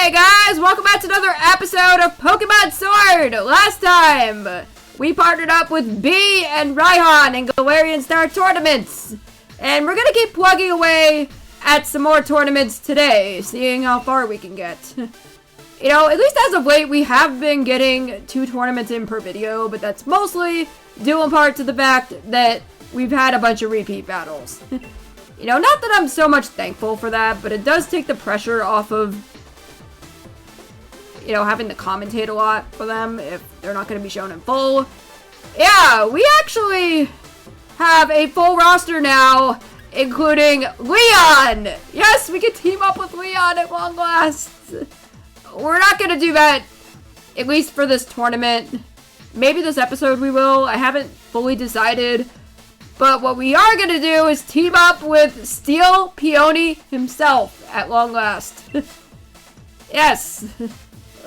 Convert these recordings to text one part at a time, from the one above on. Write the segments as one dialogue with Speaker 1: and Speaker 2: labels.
Speaker 1: Hey guys, welcome back to another episode of Pokemon Sword! Last time, we partnered up with Bea and Raihan in Galarian Star tournaments. And we're gonna keep plugging away at some more tournaments today, seeing how far we can get. You know, at least as of late, we have been getting 2 tournaments in per video, but that's mostly due in part to the fact that we've had a bunch of repeat battles. You know, not that I'm so much thankful for that, but it does take the pressure off of, you know, having to commentate a lot for them if they're not going to be shown in full. Yeah, we actually have a full roster now, including Leon! Yes, we can team up with Leon at long last. We're not going to do that, at least for this tournament. Maybe this episode we will. I haven't fully decided. But what we are going to do is team up with Steel Peony himself at long last. Yes.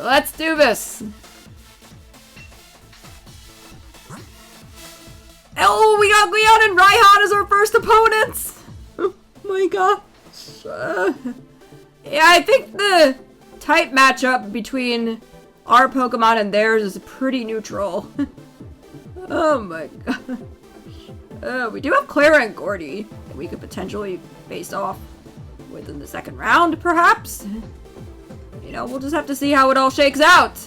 Speaker 1: Let's do this. Oh, we got Leon and Raihan as our first opponents. Oh my gosh. Yeah, I think the type matchup between our Pokemon and theirs is pretty neutral. Oh my god. We do have Clara and Gordy that we could potentially face off within the second round, perhaps. You know, we'll just have to see how it all shakes out.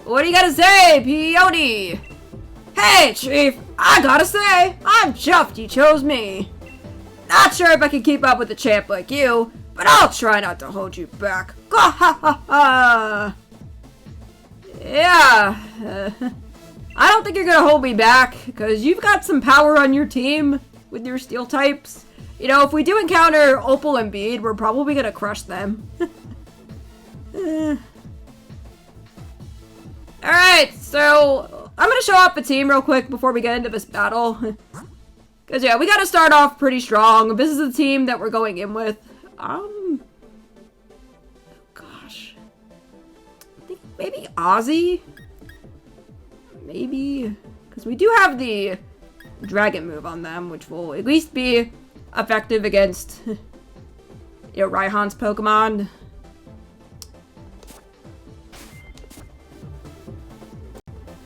Speaker 1: What do you gotta say, Peony? Hey, Chief, I gotta say, I'm chuffed you chose me. Not sure if I can keep up with a champ like you, but I'll try not to hold you back. Ha ha ha! Yeah. I don't think you're gonna hold me back, because you've got some power on your team with your steel types. You know, if we do encounter Opal and Bede, we're probably gonna crush them. Alright, so I'm gonna show off the team real quick before we get into this battle. Because, yeah, we gotta start off pretty strong. This is the team that we're going in with. Gosh. I think maybe Ozzy? Maybe, because we do have the dragon move on them, which will at least be effective against, you know, Raihan's Pokemon.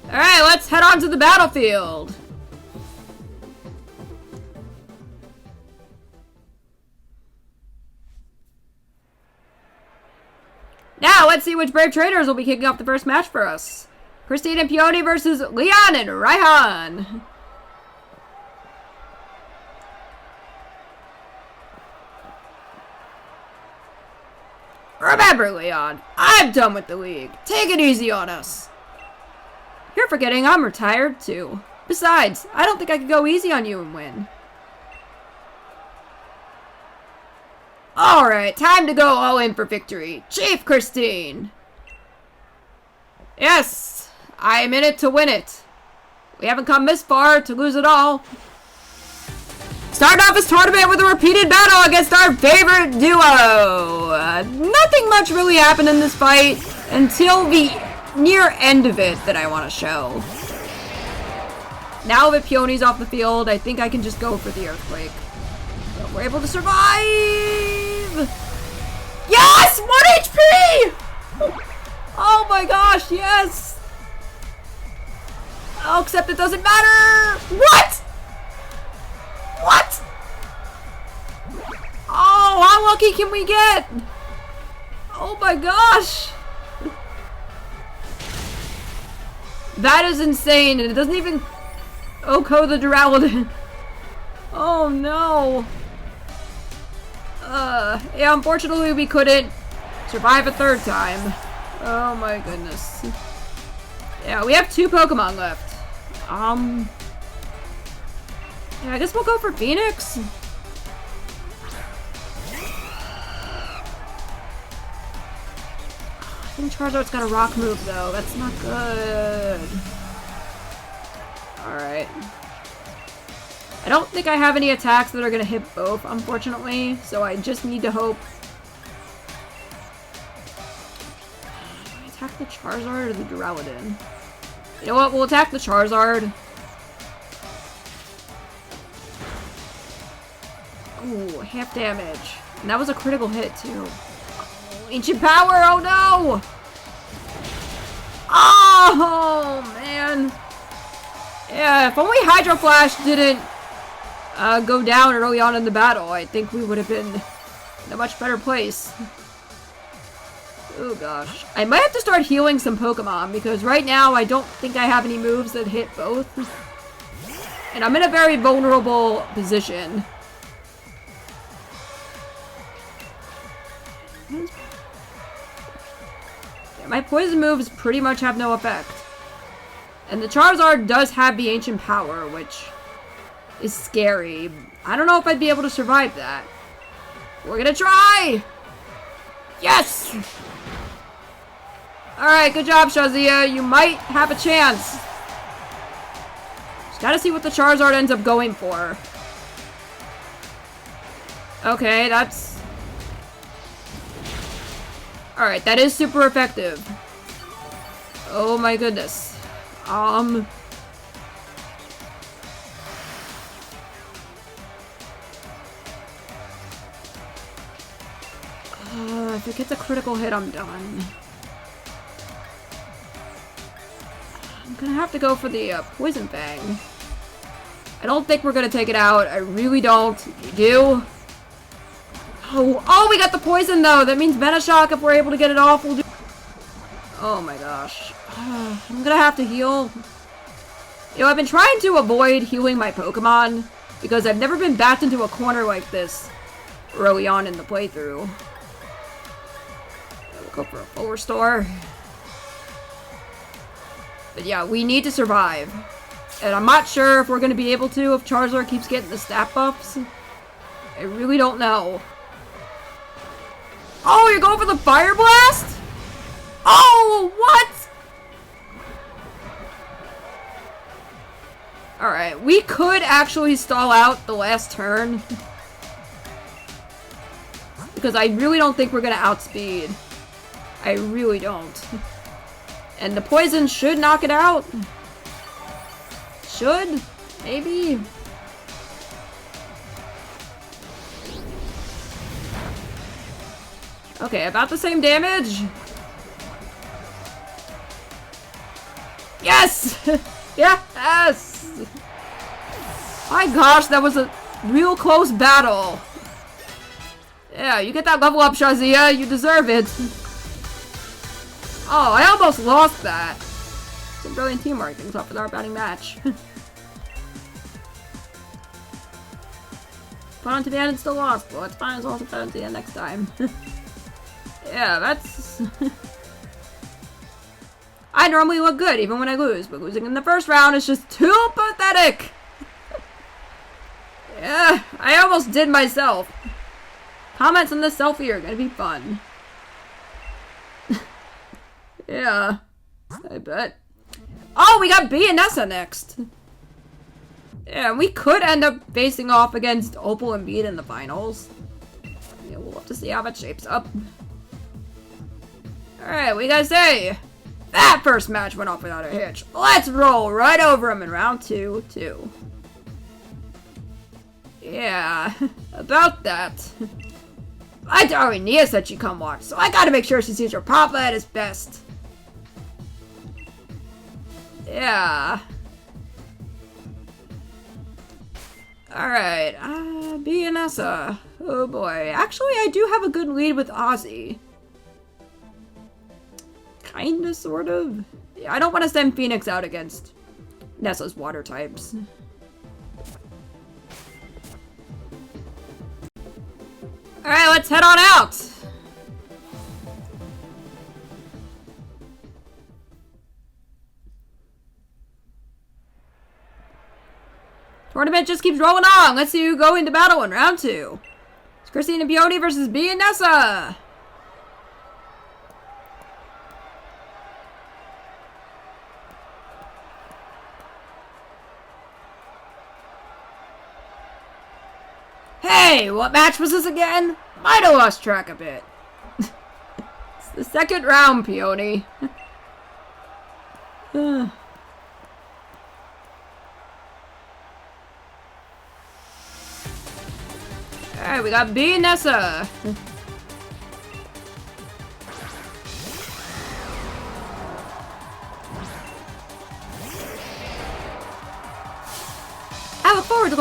Speaker 1: Alright, let's head on to the battlefield. Now, let's see which Brave Trainers will be kicking off the first match for us. Christine and Peony versus Leon and Raihan. Remember, Leon, I'm done with the league. Take it easy on us. You're forgetting I'm retired, too. Besides, I don't think I could go easy on you and win. Alright, time to go all in for victory. Chief Christine! Yes! I'm in it to win it. We haven't come this far to lose it all. Start off this tournament with a repeated battle against our favorite duo. Nothing much really happened in this fight until the near end of it that I want to show. Now that Peony's off the field, I think I can just go for the Earthquake. But we're able to survive! Yes! 1 HP! Oh my gosh, yes! Oh, except it doesn't matter! What?! What?! Oh, how lucky can we get?! Oh my gosh! That is insane, and it doesn't even OHKO the Duraludon. Oh no! Yeah, unfortunately we couldn't survive a third time. Oh my goodness. Yeah, we have 2 Pokemon left. Yeah, I guess we'll go for Phoenix. I think Charizard's got a rock move though. That's not good. Alright. I don't think I have any attacks that are gonna hit both, unfortunately. So I just need to hope. Do I attack the Charizard or the Duraludon? You know what? We'll attack the Charizard. Ooh, half damage. And that was a critical hit, too. Oh, Ancient power, oh no! Oh, man. Yeah, if only Hydro Flash didn't go down early on in the battle, I think we would have been in a much better place. Oh gosh. I might have to start healing some Pokemon, because right now I don't think I have any moves that hit both. And I'm in a very vulnerable position. Yeah, my poison moves pretty much have no effect. And the Charizard does have the ancient power, which is scary. I don't know if I'd be able to survive that. We're gonna try! Yes! Alright, good job, Shazia. You might have a chance. Just gotta see what the Charizard ends up going for. Okay, that's... Alright, that is super effective. Oh my goodness. If it gets a critical hit, I'm done. I'm gonna have to go for the Poison Fang. I don't think we're gonna take it out. I really don't. You do? Oh, we got the poison though. That means Venoshock, if we're able to get it off, we'll do. Oh my gosh. I'm gonna have to heal. You know, I've been trying to avoid healing my Pokemon because I've never been backed into a corner like this early on in the playthrough. Go for a full restore. But yeah, we need to survive. And I'm not sure if we're going to be able to if Charizard keeps getting the stat buffs. I really don't know. Oh, you're going for the Fire Blast? Oh, what? Alright, we could actually stall out the last turn. Because I really don't think we're going to outspeed. I really don't. And the poison should knock it out. Should? Maybe? Okay, about the same damage. Yes! Yes! My gosh, that was a real close battle. Yeah, you get that level up, Shazia. You deserve it. Oh, I almost lost that. Some brilliant teamwork. Things up with our batting match. Put on to the end and still lost. Well, it's fine as well to put on to the end next time. Yeah, that's... I normally look good even when I lose, but losing in the first round is just too pathetic. Yeah, I almost did myself. Comments on this selfie are gonna be fun. Yeah, I bet. Oh, we got B and Nessa next. Yeah, we could end up facing off against Opal and Beat in the finals. Yeah, we'll have to see how that shapes up. Alright, what do you guys say? That first match went off without a hitch. Let's roll right over him in round 2, too. Yeah, about that. My darling Nia said she'd come watch, so I gotta make sure she sees her papa at his best. Yeah. Alright, B and Nessa. Oh boy. Actually, I do have a good lead with Ozzy. Kinda, sort of. Yeah, I don't want to send Phoenix out against Nessa's water types. Alright, let's head on out! Tournament just keeps rolling on. Let's see who go into battle in round 2. It's Christine and Peony versus B and Nessa. Hey, what match was this again? Might have lost track a bit. It's the second round, Peony. Alright, we got B and Nessa.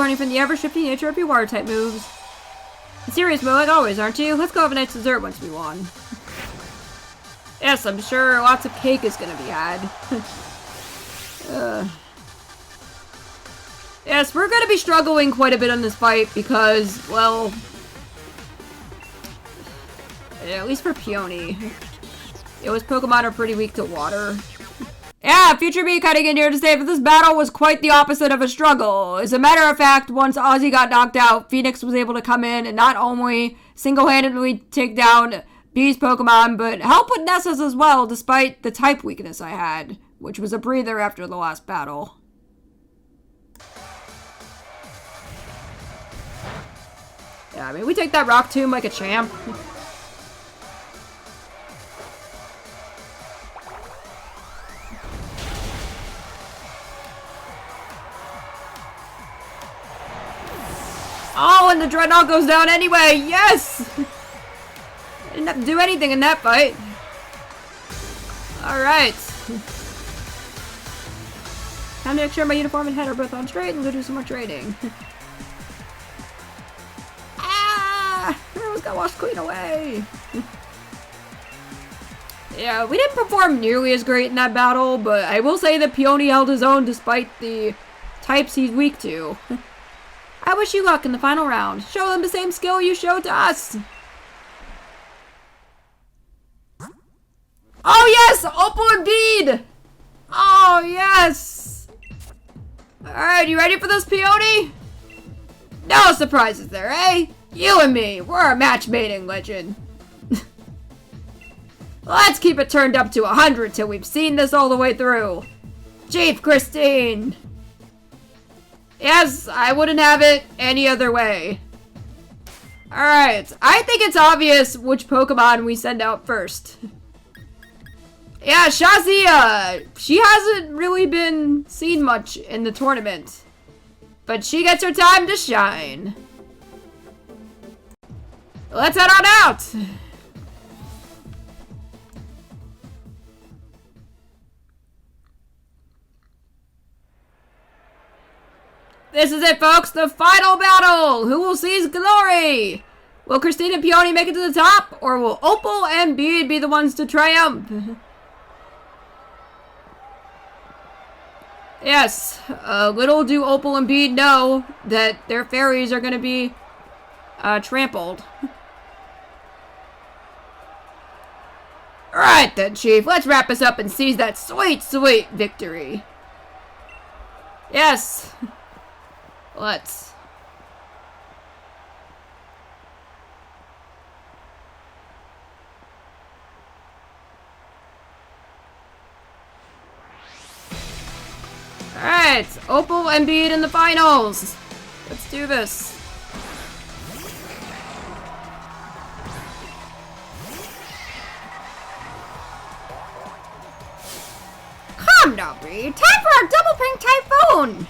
Speaker 1: learning from the ever-shifting nature of your water-type moves. In serious mode, like always, aren't you? Let's go have a nice dessert once we won. Yes, I'm sure lots of cake is gonna be had. Yes, we're gonna be struggling quite a bit on this fight because, well... yeah, at least for Peony. Those Pokemon are pretty weak to water. Yeah, Future Me cutting in here to say that this battle was quite the opposite of a struggle. As a matter of fact, once Ozzy got knocked out, Phoenix was able to come in and not only single-handedly take down B's Pokemon, but help with Nessa's as well, despite the type weakness I had, which was a breather after the last battle. Yeah, I mean, we take that Rock Tomb like a champ. Oh, and the Dreadnought goes down anyway! Yes! I didn't have to do anything in that fight. Alright. Time to make sure my uniform and head are both on straight and go do some more training. Ah! I almost got washed clean away. Yeah, we didn't perform nearly as great in that battle, but I will say that Peony held his own despite the types he's weak to. I wish you luck in the final round. Show them the same skill you showed to us. Oh yes! Opal and Bead! Oh yes! Alright, you ready for this, Peony? No surprises there, eh? You and me, we're a match made in legend. Let's keep it turned up to 100 till we've seen this all the way through. Chief Christine! Yes, I wouldn't have it any other way. Alright, I think it's obvious which Pokemon we send out first. Yeah, Shazia! She hasn't really been seen much in the tournament. But she gets her time to shine. Let's head on out! This is it, folks! The final battle! Who will seize glory? Will Christine and Peony make it to the top? Or will Opal and Bead be the ones to triumph? Yes, little do Opal and Bead know that their fairies are going to be trampled. Alright then, Chief, let's wrap this up and seize that sweet, sweet victory. Yes. Let's. Alright, Opal and Bead in the finals. Let's do this. Come now, Bead. Time for our double pink typhoon!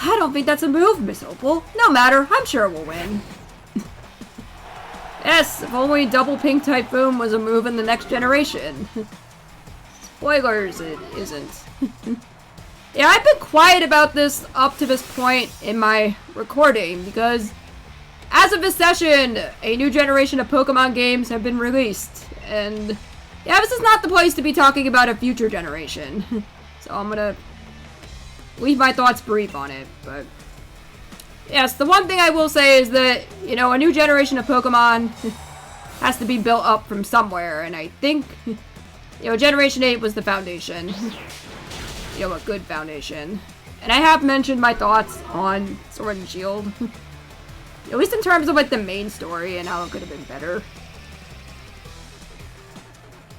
Speaker 1: I don't think that's a move, Miss Opal. No matter, I'm sure we'll win. Yes, if only double pink typhoon was a move in the next generation. Spoilers, it isn't. Yeah, I've been quiet about this up to this point in my recording because as of this session, a new generation of Pokemon games have been released. And yeah, this is not the place to be talking about a future generation. So I'm gonna leave my thoughts brief on it, but yes, the one thing I will say is that, you know, a new generation of Pokemon has to be built up from somewhere, and I think, you know, Generation 8 was the foundation. You know, a good foundation. And I have mentioned my thoughts on Sword and Shield. At least in terms of, like, the main story and how it could have been better.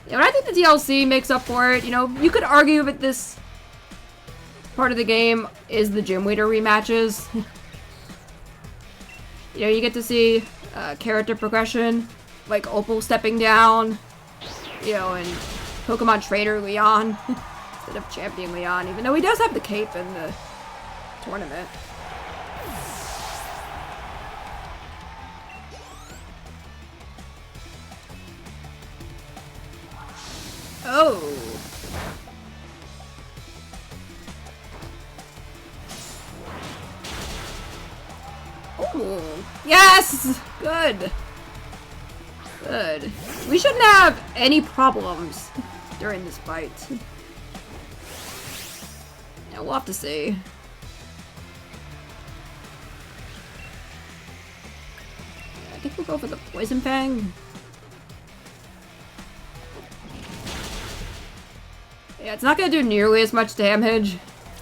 Speaker 1: You know, and I think the DLC makes up for it. You know, you could argue that this part of the game is the Gym Leader rematches. You know, you get to see character progression, like Opal stepping down, you know, and Pokemon Trainer Leon instead of Champion Leon, even though he does have the cape in the tournament. Oh. Ooh. Yes! Good. Good. We shouldn't have any problems during this fight. Yeah, we'll have to see. I think we'll go for the Poison Fang. Yeah, it's not gonna do nearly as much damage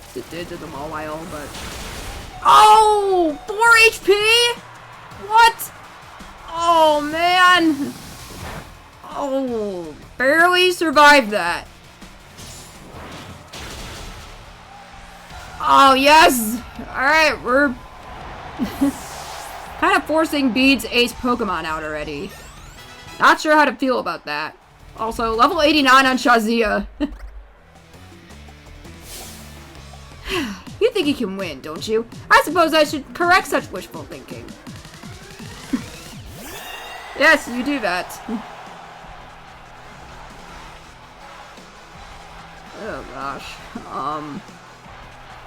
Speaker 1: as it did to the Mawile, but... Oh! 4 HP?! What?! Oh, man! Oh, barely survived that. Oh, yes! Alright, we're... kind of forcing Bede's ace Pokemon out already. Not sure how to feel about that. Also, level 89 on Shazia. You think you can win, don't you? I suppose I should correct such wishful thinking. Yes, you do that. Oh gosh.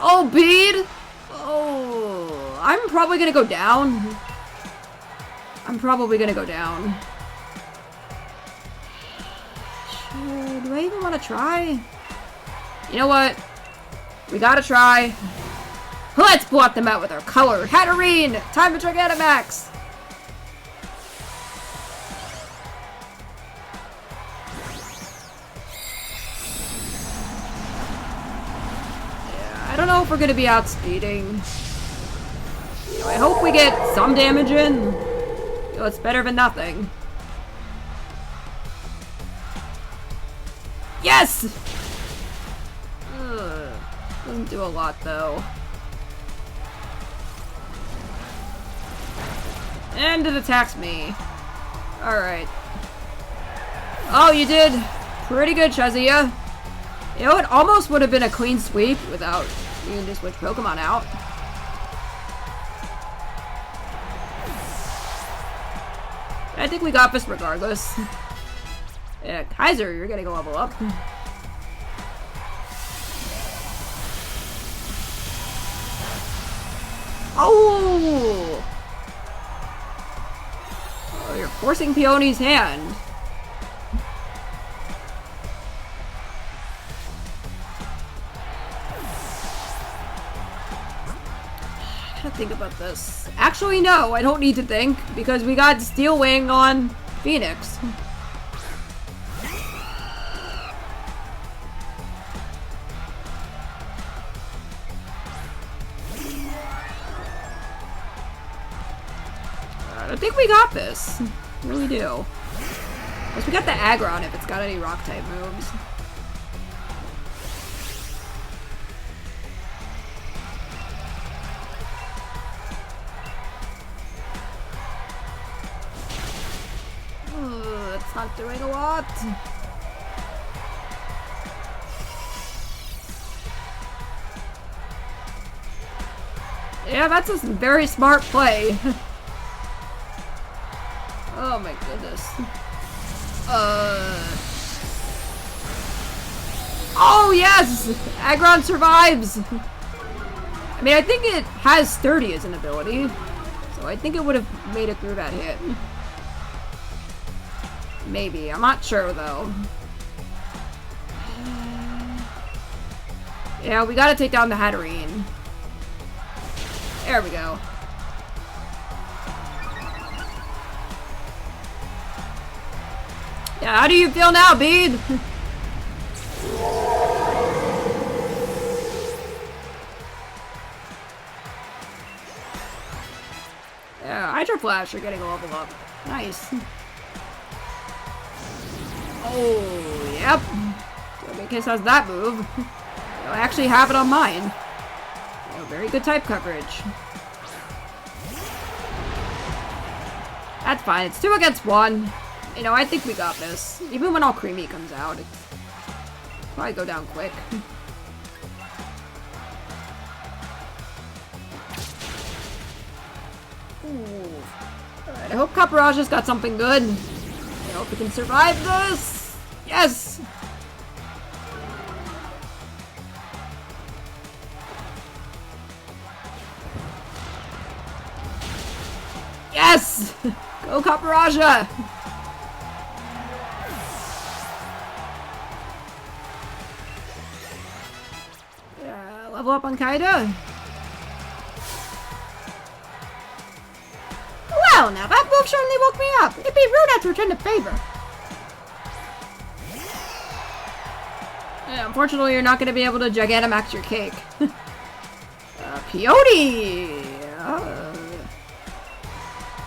Speaker 1: Oh, Bede! Oh, I'm probably gonna go down. I'm probably gonna go down. Do I even want to try? You know what? We gotta try. Let's blot them out with our color. Hatterene! Time for Gigantamax! Yeah, I don't know if we're gonna be outspeeding. You know, I hope we get some damage in. You know, it's better than nothing. Yes! Doesn't do a lot, though. And it attacks me. Alright. Oh, you did pretty good, Shazia. You know, it almost would have been a clean sweep without needing to switch Pokemon out. I think we got this regardless. Yeah, Kaiser, you're getting a level up. Oh! Oh, you're forcing Peony's hand. I gotta think about this. Actually, no, I don't need to think, because we got Steel Wing on Phoenix. I think we got this. We really do. Plus we got the Aggron if it's got any Rock-type moves. That's not doing a lot. Yeah, that's a very smart play. Oh my goodness. Oh yes! Aggron survives! I mean, I think it has Sturdy as an ability. So I think it would have made it through that hit. Maybe. I'm not sure though. Yeah, we gotta take down the Hatterene. There we go. Yeah, how do you feel now, Bede? Yeah, Hydro Flash, you're getting a level up. Nice. Oh, yep. Togekiss has that move. I actually have it on mine. Oh, very good type coverage. That's fine. It's 2 against 1. You know, I think we got this. Even when all Creamy comes out, it's probably go down quick. Alright, I hope Caparaja's got something good. I hope we can survive this! Yes! Yes! Go Caparaja! Level up on Kaida. Well, now that move certainly woke me up. It'd be rude not to return the favor. Yeah, unfortunately, you're not going to be able to Gigantamax your cake. Peony!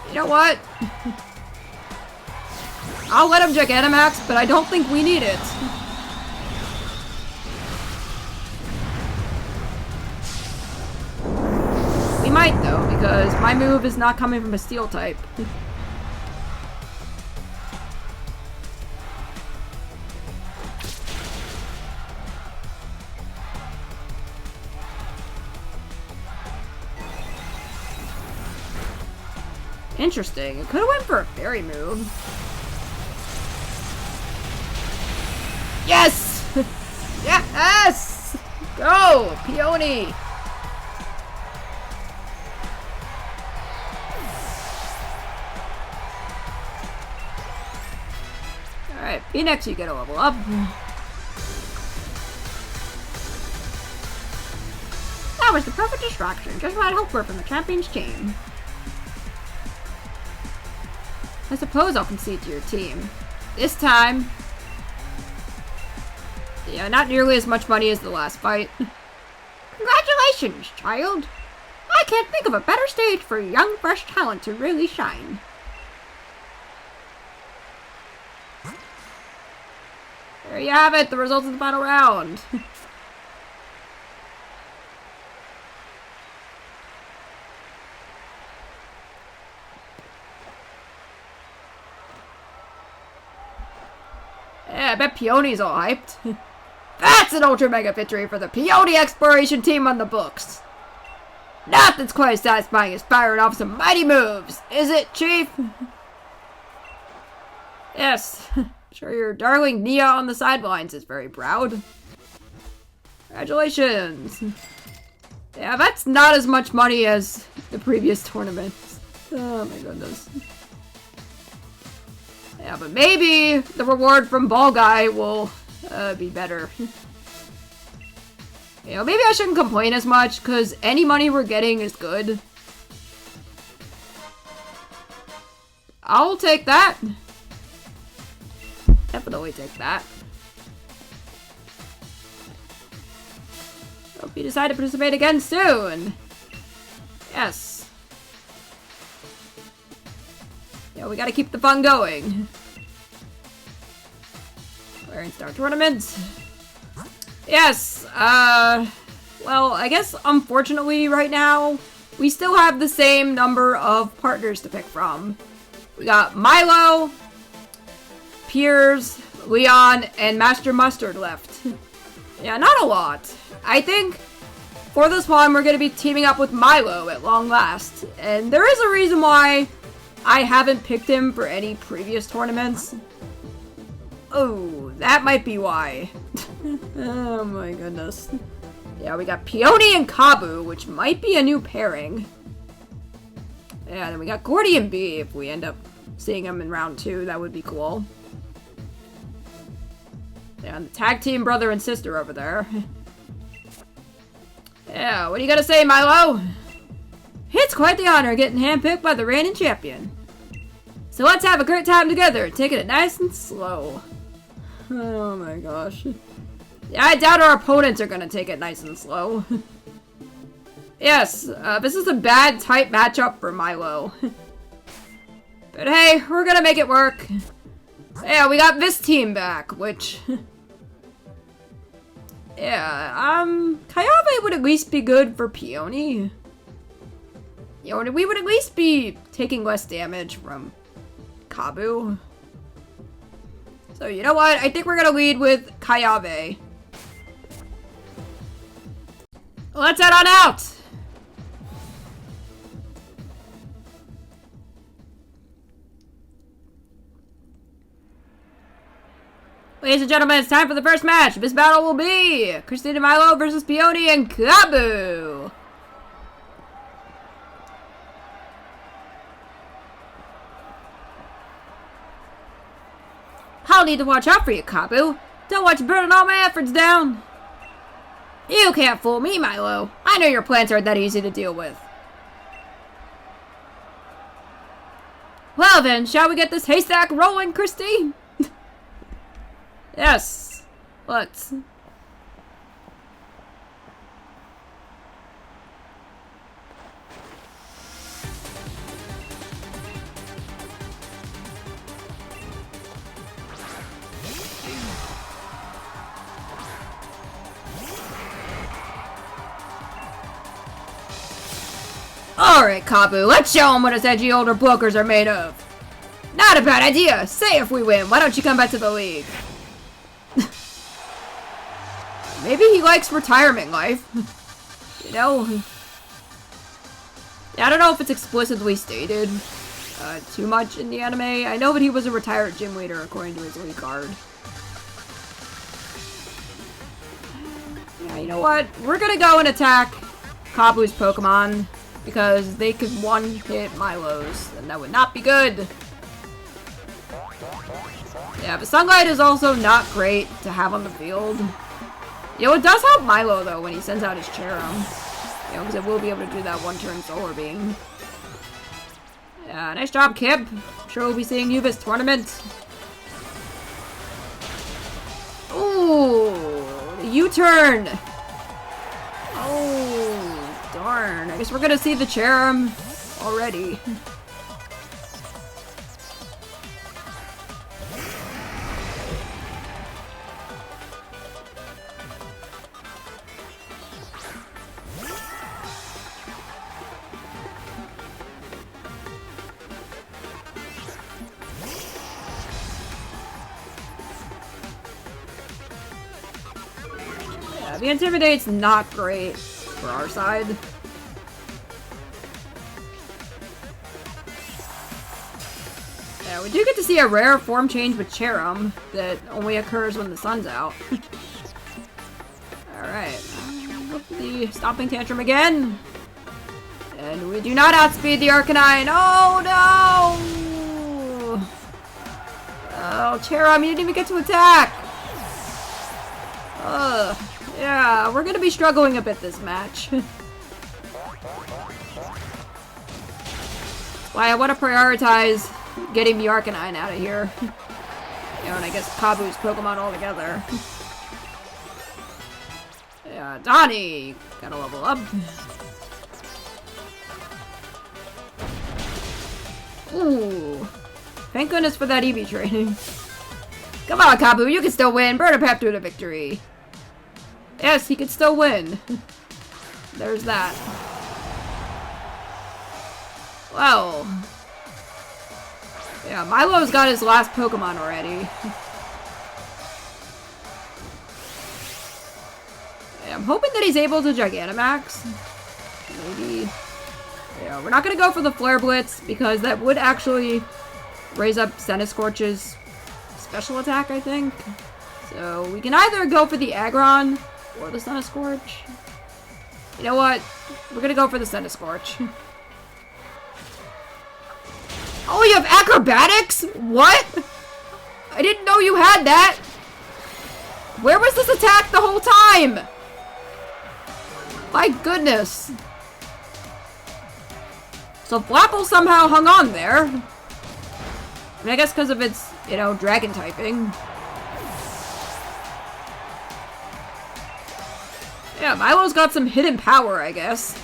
Speaker 1: You know what? I'll let him Gigantamax, but I don't think we need it. We might, though, because my move is not coming from a steel type. Interesting. It could have went for a fairy move. Yes! Yes! Go! Peony! Alright, Phoenix, you get a level up. That was the perfect distraction. Just what I'd hoped for from the champion's team. I suppose I'll concede to your team. This time... yeah, not nearly as much money as the last fight. Congratulations, child! I can't think of a better stage for young, fresh talent to really shine. There you have it, the results of the final round. Yeah, I bet Peony's all hyped. That's an Ultra Mega victory for the Peony Exploration team on the books. Nothing's quite as satisfying as firing off some mighty moves, is it, Chief? Yes, sure your darling Nia on the sidelines is very proud. Congratulations. Yeah, that's not as much money as the previous tournaments. Oh my goodness. Yeah, but maybe the reward from Ball Guy will be better. You know, maybe I shouldn't complain as much, because any money we're getting is good. I'll take that. Definitely take that. Hope you decide to participate again soon. Yes. Yeah, we gotta keep the fun going. We're in Star Tournament. Yes, well, I guess unfortunately right now, we still have the same number of partners to pick from. We got Milo, Piers, Leon, and Master Mustard left. Yeah, not a lot. I think for this one, we're gonna be teaming up with Milo at long last. And there is a reason why I haven't picked him for any previous tournaments. Oh, that might be why. Oh my goodness. Yeah, we got Peony and Kabu, which might be a new pairing. Yeah, then we got Gordy and B. If we end up seeing them in round 2, that would be cool. Yeah, and the tag team brother and sister over there. Yeah, what do you gotta say, Milo? It's quite the honor getting handpicked by the reigning champion. So let's have a great time together, taking it nice and slow. Oh my gosh. Yeah, I doubt our opponents are gonna take it nice and slow. Yes, this is a bad type matchup for Milo. But hey, we're gonna make it work. Yeah, we got this team back, which... yeah, Kayave would at least be good for Peony. You know, we would at least be taking less damage from Kabu. So, you know what? I think we're gonna lead with Kayave. Let's head on out! Ladies and gentlemen, it's time for the first match. This battle will be Christina Milo versus Peony and Kabu. I'll need to watch out for you, Kabu. Don't watch you burning all my efforts down. You can't fool me, Milo. I know your plans aren't that easy to deal with. Well then, shall we get this haystack rolling, Christy? Yes, let's. Alright, Kabu, let's show them what us edgy older bookers are made of. Not a bad idea. Say if we win, why don't you come back to the league? Maybe he likes retirement life. You know? Yeah, I don't know if it's explicitly stated too much in the anime. I know that he was a retired gym leader according to his league card. Yeah, you know what? We're gonna go and attack Kabu's Pokemon because they could one-hit Milo's, and that would not be good. Yeah, but Sunlight is also not great to have on the field. You know, it does help Milo, though, when he sends out his Cherum. You know, because it will be able to do that one-turn Solar Beam. Yeah, nice job, Kip. I'm sure we'll be seeing you this tournament. Ooh, the U-turn. Oh, darn. I guess we're gonna see the Cherum already. The Intimidate's not great for our side. Yeah, we do get to see a rare form change with Cherum that only occurs when the sun's out. Alright, the Stomping Tantrum again. And we do not outspeed the Arcanine. Oh no! Oh, Cherum, you didn't even get to attack! Ugh. Yeah, we're gonna be struggling a bit this match. Why I want to prioritize getting the Arcanine out of here. You know, and I guess Kabu's Pokemon altogether. Yeah, Donnie! Gotta level up. Ooh. Thank goodness for that EV training. Come on, Kabu, you can still win. Burn a path to the victory. Yes, he could still win. There's that. Well. Yeah, Milo's got his last Pokemon already. Yeah, I'm hoping that he's able to Gigantamax. Maybe. Yeah, we're not gonna go for the Flare Blitz because that would actually raise up Centiskorch's special attack, I think. So we can either go for the Aggron or the Centiskorch. You know what? We're gonna go for the Centiskorch. Oh, you have acrobatics? What? I didn't know you had that. Where was this attack the whole time? My goodness. So Flapple somehow hung on there. I mean, I guess because of its, you know, dragon typing. Yeah, Milo's got some hidden power, I guess.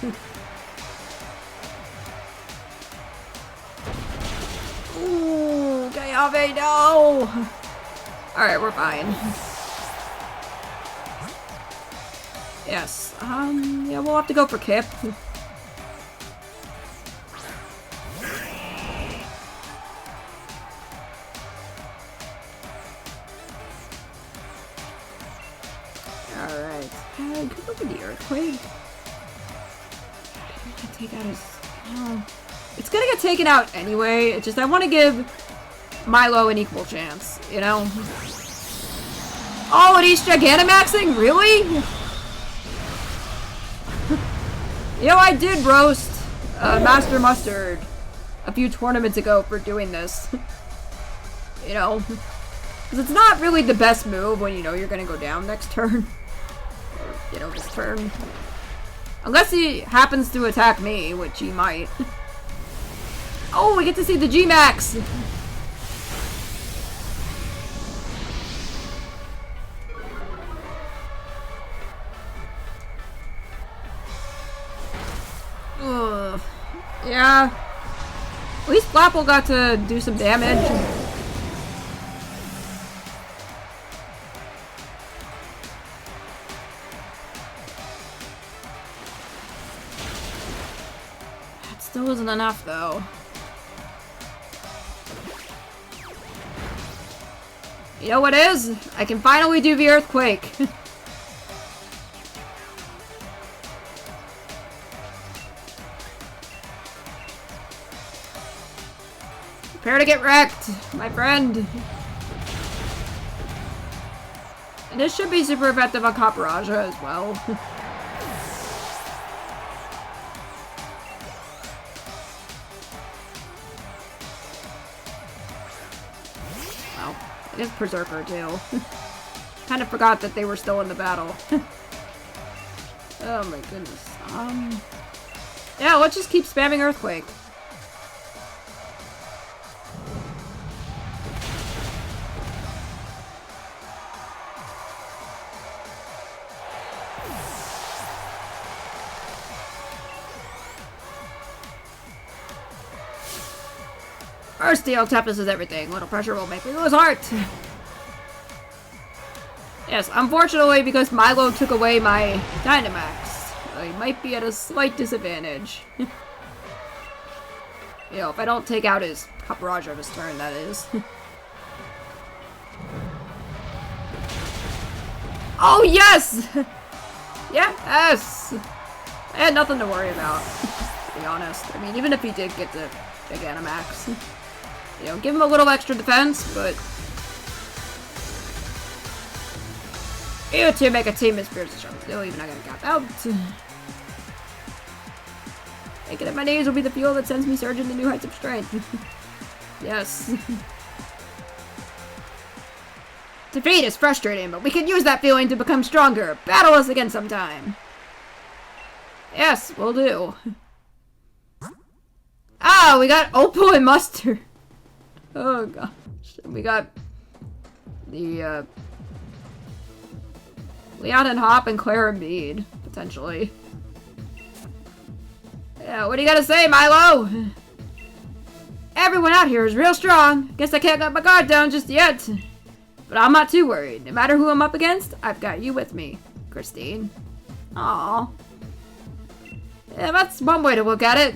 Speaker 1: Ooh, Gayave, no! Alright, we're fine. Yes, yeah, we'll have to go for Kip. Alright, go for the Earthquake. Take out his... Oh. It's gonna get taken out anyway, it's just I want to give Milo an equal chance, you know? Oh, and he's Gigantamaxing? Really? You know, I did roast Master Mustard a few tournaments ago for doing this. You know, Because it's not really the best move when you know you're gonna go down next turn. Or, you know, this turn. Unless he happens to attack me, which he might. Oh, we get to see the G-Max! Ugh. Yeah. At least Flapple got to do some damage. That still isn't enough, though. You know what is? I can finally do the Earthquake. Prepare to get wrecked, my friend. And this should be super effective on Copperajah as well. Well, I guess Berserker too. Kind of forgot that they were still in the battle. Oh my goodness. Yeah, let's just keep spamming Earthquake. Our steel toughness is everything. Little pressure will make me lose heart. Yes, unfortunately, because Milo took away my Dynamax, I might be at a slight disadvantage. You know, if I don't take out his Copperajah this turn, that is. Oh, yes! Yes! I had nothing to worry about, to be honest. I mean, even if he did get the Gigantamax. You know, give him a little extra defense, but... You two make a team as fierce as strong. Still even not gonna cap out. Making it my knees will be the fuel that sends me surging to new heights of strength. Yes. Defeat is frustrating, but we can use that feeling to become stronger. Battle us again sometime. Yes, we'll do. Ah, we got Opal and Mustard. Oh gosh. We got the Leon and Hop and Claire and Bede, potentially. Yeah, what do you gotta say, Milo? Everyone out here is real strong. Guess I can't let my guard down just yet. But I'm not too worried. No matter who I'm up against, I've got you with me, Christine. Aww. Yeah, that's one way to look at it.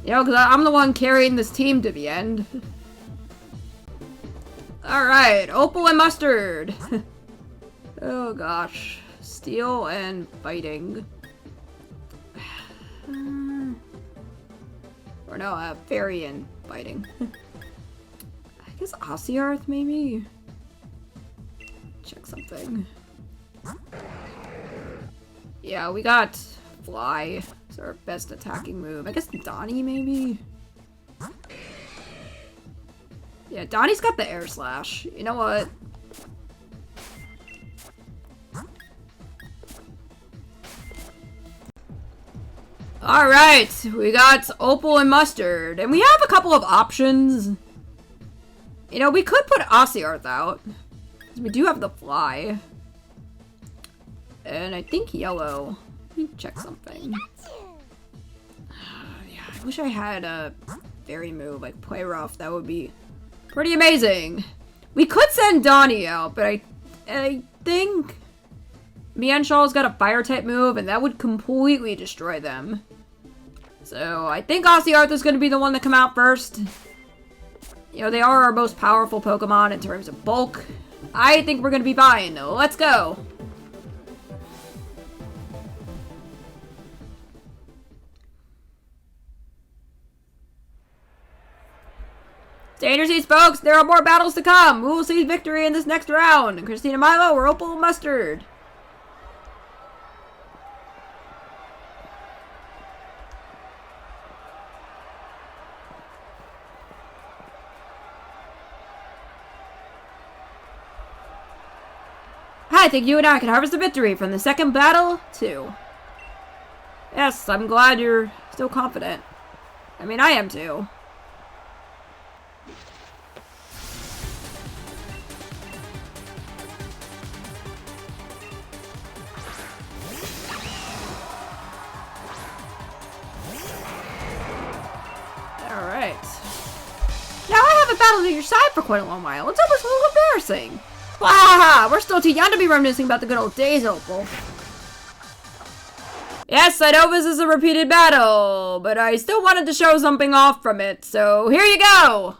Speaker 1: You know, because I'm the one carrying this team to the end. Alright, Opal and Mustard. Oh gosh. Steel and Fighting. Or no, Fairy and Fighting. I guess Ossiarth, maybe? Check something. Yeah, we got Fly. It's our best attacking move. I guess Donnie, maybe? Yeah, Donnie's got the Air Slash. You know what? Alright, we got Opal and Mustard. And we have a couple of options. You know, we could put Ossiarth out. We do have the Fly. And I think Yellow. Let me check something. Yeah, I wish I had a fairy move like Play Rough. That would be pretty amazing. We could send Donnie out, but I think Mienshaw's got a fire type move, and that would completely destroy them. So I think Ossiarth is going to be the one to come out first. You know, they are our most powerful Pokemon in terms of bulk. I think we're going to be fine. Let's go. Stay in your seats, folks. There are more battles to come. We will see victory in this next round. Christina Milo or Opal Mustard. I think you and I can harvest a victory from the second battle, too. Yes, I'm glad you're still confident. I mean, I am too. Alright. Now I haven't battled at your side for quite a long while. It's almost a little embarrassing. Wahaha! We're still too young to be reminiscing about the good old days, Opal. Yes, I know this is a repeated battle, but I still wanted to show something off from it, so here you go!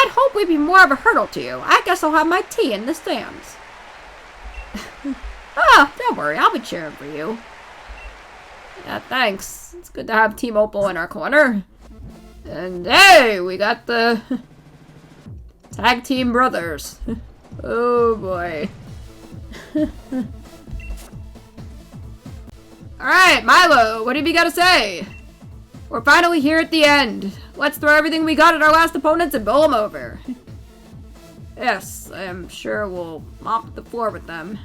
Speaker 1: Hope we'd be more of a hurdle to you. I guess I'll have my tea in the stands. Ah, don't worry, I'll be cheering for you. Yeah, thanks. It's good to have Team Opal in our corner. And hey, we got the tag team brothers. Oh boy. Alright, Milo, what have you got to say? We're finally here at the end. Let's throw everything we got at our last opponents and bowl them over. Yes, I'm sure we'll mop the floor with them.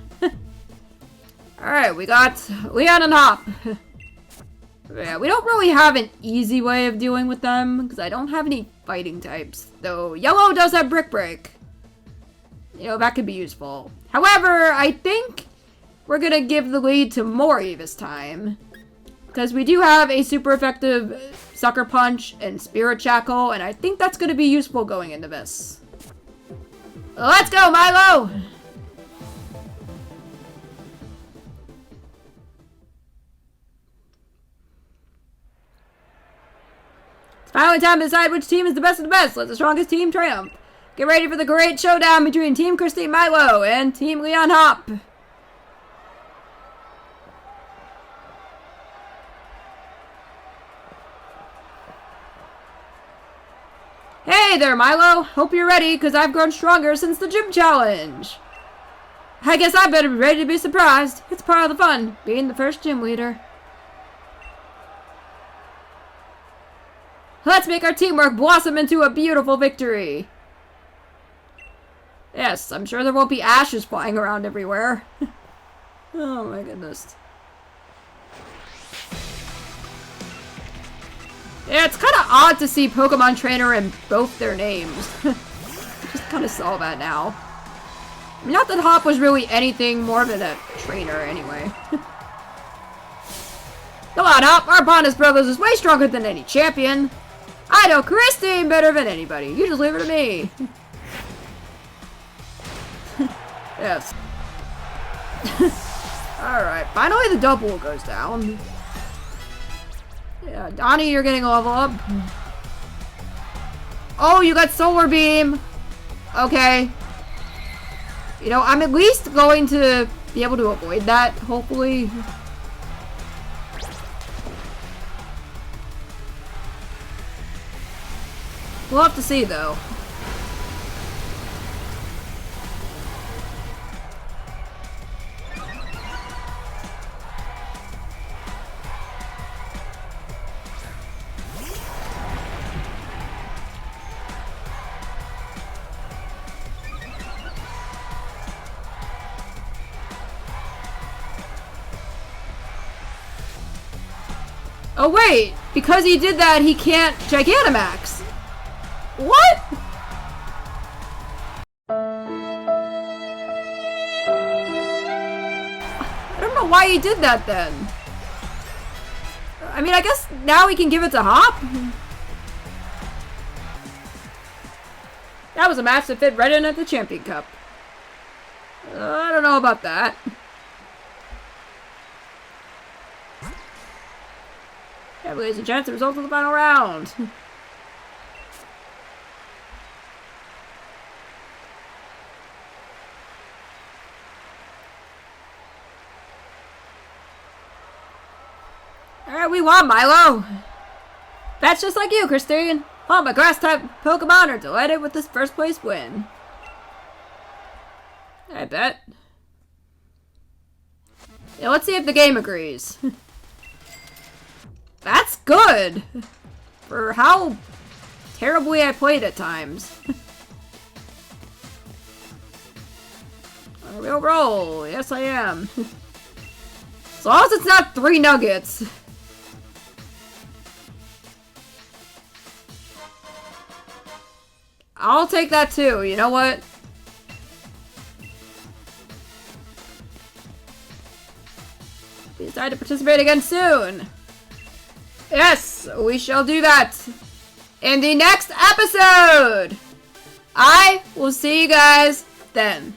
Speaker 1: Alright, we got Leon and Hop. Yeah, we don't really have an easy way of dealing with them, because I don't have any fighting types. Though Yellow does have Brick Break. You know, that could be useful. However, I think we're gonna give the lead to Mori this time. Because we do have a super effective Sucker Punch and Spirit Shackle, and I think that's going to be useful going into this. Let's go, Milo! It's finally time to decide which team is the best of the best. Let the strongest team triumph. Get ready for the great showdown between Team Christine Milo and Team Leon Hop. Hey there, Milo! Hope you're ready, because I've grown stronger since the gym challenge! I guess I better be ready to be surprised. It's part of the fun, being the first gym leader. Let's make our teamwork blossom into a beautiful victory! Yes, I'm sure there won't be ashes flying around everywhere. Oh my goodness. Yeah, it's kind of odd to see Pokemon Trainer in both their names. Just kind of saw that now. I mean, not that Hop was really anything more than a trainer anyway. Come on, Hop! Our Bonus Brothers is way stronger than any champion! I know Christine better than anybody! You just leave it to me! Yes. Alright, finally the double goes down. Yeah, Donnie, you're getting a level up. Oh, you got Solar Beam! Okay. You know, I'm at least going to be able to avoid that, hopefully. We'll have to see, though. Oh, wait! because he did that, he can't Gigantamax. What? I don't know why he did that then. I mean, I guess now we can give it to Hop. That was a match that fit right in at the Champion Cup. I don't know about that. Yeah, ladies and gents, the result of the final round. Alright, we won, Milo. That's just like you, Christine. All my grass-type Pokemon are delighted with this first-place win. I bet. Yeah, let's see if the game agrees. That's good! For how terribly I played at times. On a real roll. Yes, I am. As long as it's not 3 nuggets. I'll take that too, you know what? We decide to participate again soon. Yes, we shall do that in the next episode. I will see you guys then.